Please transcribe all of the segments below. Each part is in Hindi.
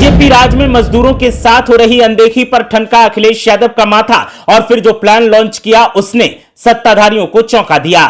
बीजेपी राज में मजदूरों के साथ हो रही अनदेखी पर ठनका अखिलेश यादव का माथा और फिर जो प्लान लॉन्च किया उसने सत्ताधारियों को चौंका दिया।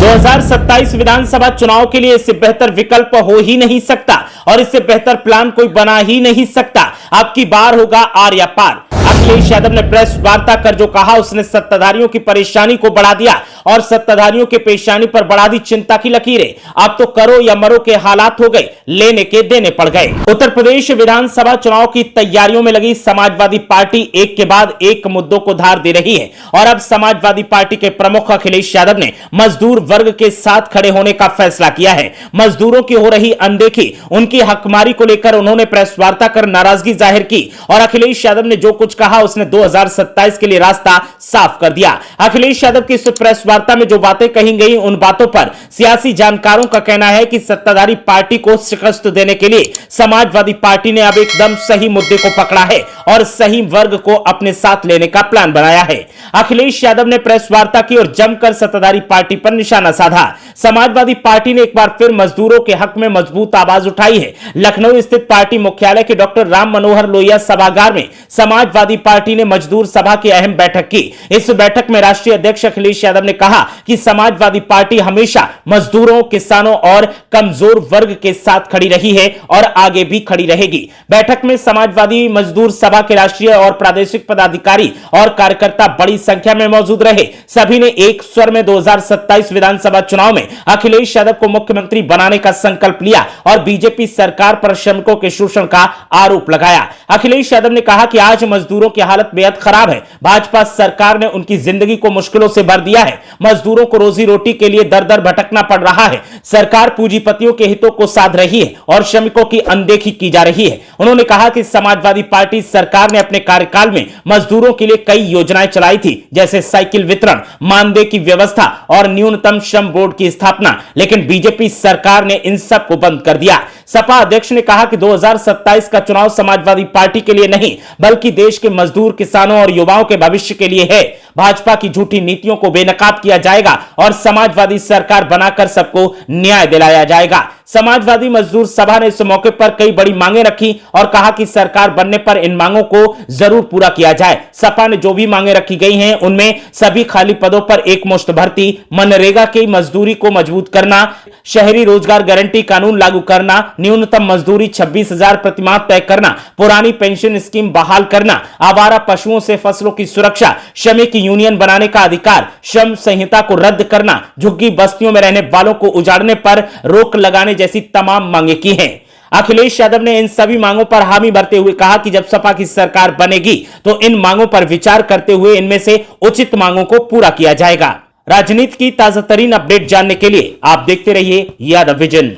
2027 विधानसभा चुनाव के लिए इससे बेहतर विकल्प हो ही नहीं सकता और इससे बेहतर प्लान कोई बना ही नहीं सकता। अब की बार होगा आर या पार। अखिलेश यादव ने प्रेस वार्ता कर जो कहा उसने सत्ताधारियों की परेशानी को बढ़ा दिया और सत्ताधारियों के पेशानी पर बढ़ा दी चिंता की लकीरें। अब तो करो या मरो के हालात हो गए, लेने के देने पड़ गए। उत्तर प्रदेश विधानसभा चुनाव की तैयारियों में लगी समाजवादी पार्टी एक के बाद एक मुद्दों को धार दे रही है और अब समाजवादी पार्टी के प्रमुख अखिलेश यादव ने मजदूर वर्ग के साथ खड़े होने का फैसला किया है। मजदूरों की हो रही अनदेखी, उनकी हकमारी को लेकर उन्होंने प्रेस वार्ता कर नाराजगी जाहिर की और अखिलेश यादव ने जो कुछ कहा उसने 2027 के लिए रास्ता साफ कर दिया। अखिलेश यादव की इस प्रेस वार्ता में जो बातें कही गई उन बातों पर सियासी जानकारों का कहना है कि सत्ताधारी पार्टी को शिकस्त देने के लिए समाजवादी पार्टी ने अब एकदम सही मुद्दे को पकड़ा है और सही वर्ग को अपने साथ लेने का प्लान बनाया है। अखिलेश यादव ने प्रेस वार्ता की और जमकर सत्ताधारी पार्टी पर निशाना साधा। समाजवादी पार्टी ने एक बार फिर मजदूरों के हक में मजबूत आवाज उठाई है। लखनऊ स्थित पार्टी मुख्यालय के डॉक्टर राम मनोहर लोहिया सभागार में समाजवादी पार्टी ने मजदूर सभा की अहम बैठक की। इस बैठक में राष्ट्रीय अध्यक्ष अखिलेश यादव ने कहा कि समाजवादी पार्टी हमेशा मजदूरों, किसानों और कमजोर वर्ग के साथ खड़ी रही है और आगे भी खड़ी रहेगी। बैठक में समाजवादी मजदूर सभा के राष्ट्रीय और प्रादेशिक पदाधिकारी और कार्यकर्ता बड़ी संख्या में मौजूद रहे। सभी ने एक स्वर में 2027 विधानसभा चुनाव में अखिलेश यादव को मुख्यमंत्री बनाने का संकल्प लिया और बीजेपी सरकार पर श्रमिकों के शोषण का आरोप लगाया। अखिलेश यादव ने कहा कि आज मजदूरों की हालत बेहद खराब है। भाजपा सरकार ने उनकी जिंदगी को मुश्किलों से भर दिया है। मजदूरों को रोजी रोटी के लिए दर दर भटकना पड़ रहा है। सरकार पूंजीपतियों के हितों को साध रही है और श्रमिकों की अनदेखी की जा रही है। उन्होंने कहा कि समाजवादी पार्टी सरकार ने अपने कार्यकाल में मजदूरों के लिए कई योजनाएं चलाई थी, जैसे साइकिल वितरण, मानदेय की व्यवस्था और न्यूनतम श्रम बोर्ड की स्थापना, लेकिन बीजेपी सरकार ने इन सब को बंद कर दिया। सपा अध्यक्ष ने कहा कि 2027 का चुनाव समाजवादी पार्टी के लिए नहीं बल्कि देश के मजदूर, किसानों और युवाओं के भविष्य के लिए है। भाजपा की झूठी नीतियों को बेनकाब किया जाएगा और समाजवादी सरकार बनाकर सबको न्याय दिलाया जाएगा। समाजवादी मजदूर सभा ने इस मौके पर कई बड़ी मांगें रखी और कहा कि सरकार बनने पर इन मांगों को जरूर पूरा किया जाए। सपा ने जो भी मांगें रखी गई हैं उनमें सभी खाली पदों पर एकमुश्त भर्ती, मनरेगा की मजदूरी को मजबूत करना, शहरी रोजगार गारंटी कानून लागू करना, न्यूनतम मजदूरी 26,000 प्रतिमाह तय करना, पुरानी पेंशन स्कीम बहाल करना, आवारा पशुओं से फसलों की सुरक्षा, श्रमिक यूनियन बनाने का अधिकार, श्रम संहिता को रद्द करना, झुग्गी बस्तियों में रहने वालों को उजाड़ने पर रोक लगाने जैसी तमाम मांगे की हैं। अखिलेश यादव ने इन सभी मांगों पर हामी भरते हुए कहा कि जब सपा की सरकार बनेगी तो इन मांगों पर विचार करते हुए इनमें से उचित मांगों को पूरा किया जाएगा। राजनीति की ताजा तरीन अपडेट जानने के लिए आप देखते रहिए यादव विजन।